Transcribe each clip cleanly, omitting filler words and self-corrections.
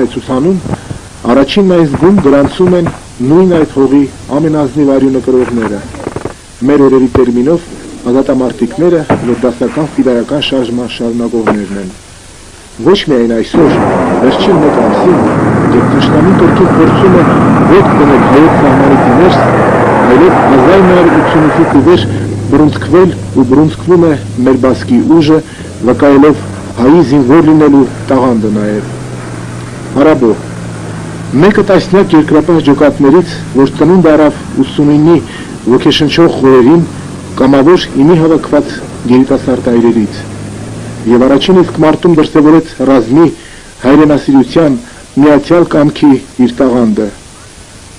է ցուցանում, առաջինն այս գում գրանցում են նույն այդ հողի ամենազնիվ արյունը կրողները, մեր օրերի տերմինով ազատամարտիկները, որ դասական ֆիդայական շարժման շարունակողներն են։ Ոչ միայն այսօր, վերջին մեկ ամսին, երբ թշնամին կրկին փորձում է ոտք դնել հայոց սահմանից ներս, այլև 1988-ից ի վեր բռունցքվել ու բռունցքվում է մեր բասկի ուժը, վկայելով հայի զինվոր լինելու տաղանդը նաև։ Արաբո, մեկը տասնյակ երկրապահ ջոկատներից, որ ծնունդ առավ 89-ի ոգեշնչող խորերին, կամավոր իմի հավաքված երիտասարդ այրերից, և առաջին իսկ մարտում դրսևորեց ռազմի, հայրենասիրության, միացյալ կամքի իր տաղանդը։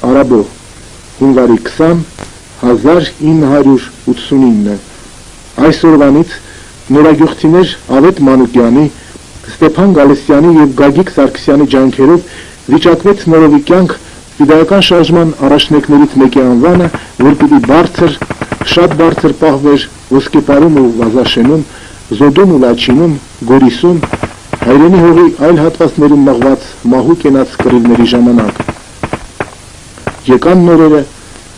Արաբո, հունվարի 20, 1989, այս օրվանից նորագյուղցիներ Ավետ Մանուկյանի, Ստեփան Գալստյանի և Գագիկ Սարգսյանի ջանքերով վիճակվեց նորովի կյանք ֆիդայական շարժման առաջնեկներից մեկի անվանը, որ պիտի բարձր, շատ բարձր պահվեր Ոսկեպարում ու Վազաշենում, Զոդում ու Լաչինում, Գորիսում, հայրենի հողի այլ հատվածներում մղված մահու կենաց կռիվների ժամանակ։ Եկան նորերը,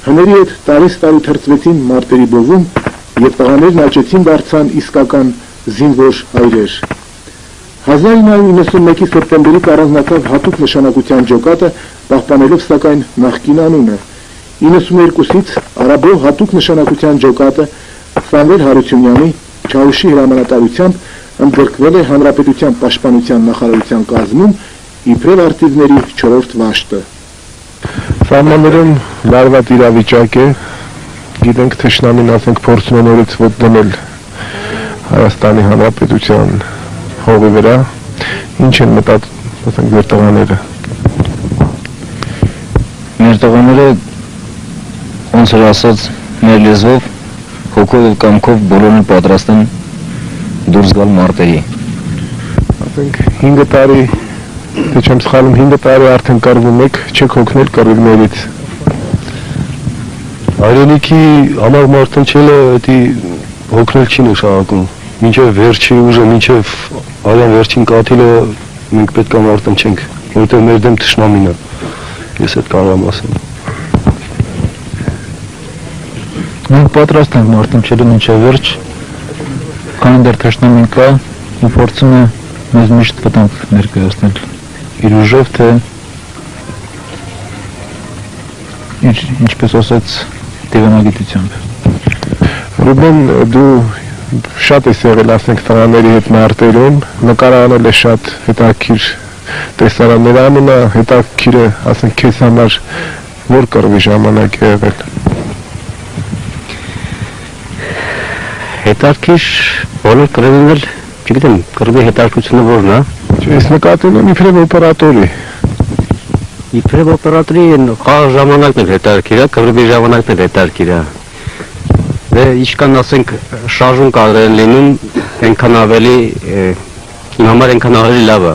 հների հետ տարի թրծվեցին մարտերի բովում և տղաներն աճեցին դարձան իսկական զինվոր այրեր։ 1991-ի սեպտեմբերից առանձնացավ հատուկ նշանակության ջոկատը, պահպանելով սակայն նախկին անունը։ 92-ից Արաբո հատուկ նշանակության ջոկատը Սամվել Հարությունյանի Չաուշի հրամանատարությամբ ընդգրկվել է Հանրապետության պաշտպանության նախարարության կազմում իբրև արտիվների 4-րդ վաշտը։ Սահմաններում լարված իրավիճակ է, գիտենք թշնամին ասենք փորձում է նորից ոտ դնել Հայաստանի Հանրապետության հողի վրա, ինչ են մտածում ձեր տղաները։ Մեր տղաները ոնց որ ասած մեր լեզվով հոգով և կամքով բոլորն պատրաստ են դուրս գալ մարտերի։ Ասենք 5 տարի, թե չեմ սխալվում, 5 տարի արդեն կռվում եք, չեք հոգնել կռիվներից։ Հայրենիքի համար մարտնչելը դա հոգնել չի նշանակում։ Մինչև վերջի ուժը, մինչև արյան վերջին կաթիլը մենք պետք է մարտնչենք, որովհետև մեր դեմ թշնամին է։ Ես այդ կարող եմ ասել։ Մենք պատրաստ ենք մարտնչելու մինչև վերջ, քանի դեռ թշնամին կա ու փորձում է մեզ միշտ վտանգ ներկայացնել իր ուժով, թե ինչպես ասած դիվանագիտությամբ։ Ռուբեն, դու շատ ես եղել, ասենք, տղաների հետ մարտերում, նկարահանել է շատ հետաքրքիր տեսարաններ, ամենահետաքրքիրը, ասենք, քեզ համար որ կռվի ժամանակ է եղել։ Հետաքրքիր բոլոր կռիվներն էլ, չգիտեմ, կռվի հետաքրքրությունը որն է։ Ես նկատում եմ իբրև օպերատորի։ Իբրև օպերատորի խաղ ժամանակն էլ հետաքրքիր է, կռվի ժամանակն էլ հետաքրքիր է։ Դե ինչքան ասենք շարժում կադրեն լինում, այնքան ավելի իմ համար այնքան ավելի լավ է։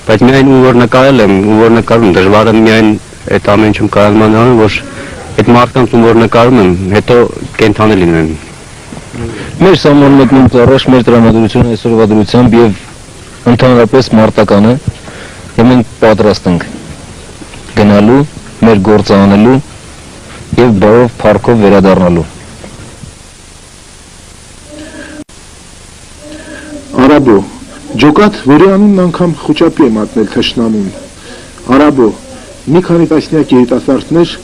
Բայց միայն ում որ նկարել եմ, ում որ նկարում, դժվար է միայն այդ ամեն ինչում կարողանալ անել, որ այդ մարդկանց ում որ նկարում եմ, հետո կենթանի լինեն։ Մեր սահման մտնումից առաջ մեր տրամադրությունը այսօրվա դրությամբ և ընդհանրապես մարտական է, և մենք պատրաստ ենք գնալու, մեր գործը անելու և բարով փառքով վերադառնալու։ Արաբո, ջոկատ, որի անունն անգամ խուճապի է մատնել թշնամուն։ Արաբո, մի քանի տասնյակ երիտասարդներ,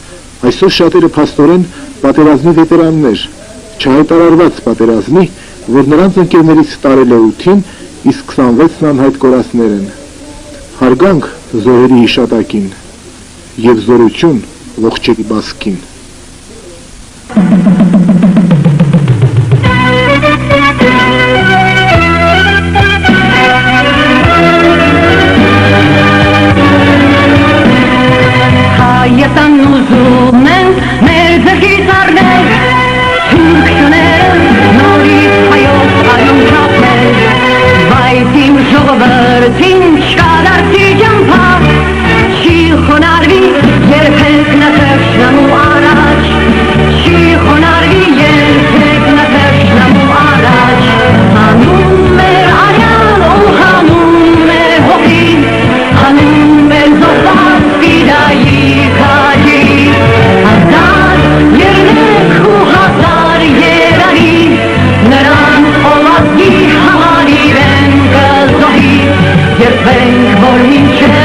այսօր շատերը փաստորեն պատերազմի վետերաններ, չհայտարարված պատերազմի, որ նրանց ընկերներից տարել է 8-ին, իսկ 26-ն անհայտ կորածներ են։ Հարգանք զոհերի հիշատակին և զորություն ողջերի բասկին։ Հայաստան ուզում են մեր ձգից առնել, թուրքները նորից հայոց արյուն թափել, բայց իմ ժողովրդին չկադարցի ճամփա, չի խոնարհվի երբեք նա թշնամու արա որ մինչև